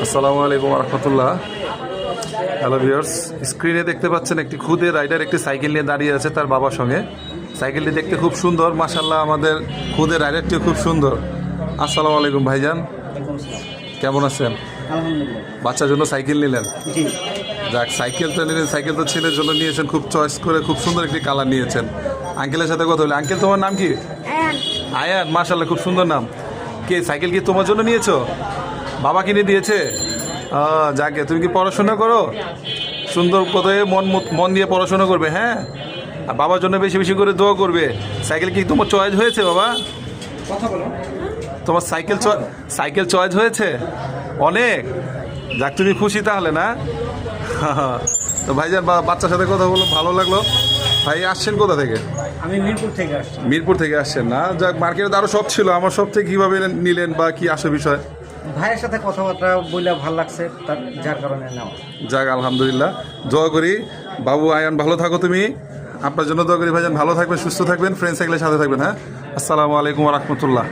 আসসালামু আলাইকুম রহমতুল্লাহ। Hello viewers, স্ক্রিনে দেখতে পাচ্ছেন একটি খুদে রাইডার একটি সাইকেল নিয়ে দাঁড়িয়ে আছে তার বাবার সঙ্গে। সাইকেলটি দেখতে খুব সুন্দর, মাশাআল্লাহ। আমাদের খুদে রাইডারটিও খুব সুন্দর। আসসালামু আলাইকুম ভাইজান, কেমন আছেন? বাচ্চার জন্য সাইকেল নিলেন? যাক, সাইকেলটা নিলেন, সাইকেল তো ছেলের জন্য নিয়েছেন, খুব চয়েস করে খুব সুন্দর একটি কালার নিয়েছেন। আঙ্কেলের সাথে কথা বলি। আঙ্কেল, তোমার নাম কি? আয়ান। মাশাআল্লাহ, খুব সুন্দর নাম। কে সাইকেল কি তোমার জন্য নিয়েছো? বাবা কিনে দিয়েছে? যাকে, তুমি কি পড়াশোনা করো? সুন্দর কোথায় মন দিয়ে পড়াশোনা করবে, হ্যাঁ? আর বাবার জন্য বেশি বেশি করে দোয়া করবে। সাইকেল কি তোমার চয়েস হয়েছে বাবা? কথা বলো। তোমার সাইকেল চয়েস হয়েছে অনেক? যাক, তুমি খুশি তাহলে, না? তো ভাইজান, বাচ্চার সাথে কথা বলো, ভালো লাগলো। ভাই আসছেন কোথা থেকে? আমি মিরপুর থেকে আসছি। মিরপুর থেকে আসছেন, না? যাক, মার্কেটে আরও সব ছিল, আমার সব থেকে কীভাবে নিলেন বা কি আসে বিষয়? ভাইয়ের সাথে কথাবার্তা বললে ভালো লাগছে, যার কারণে নেওয়া। যাক, আলহামদুলিল্লাহ। দোয়া করি বাবু আয়ান ভালো থাকো তুমি। আপনার জন্য দোয়া করি ভাইজান, ভালো থাকবেন, সুস্থ থাকবেন, ফ্রেন্ড সাইকেলের সাথে থাকবেন। হ্যাঁ, আসসালামু আলাইকুম রহমতুল্লাহ।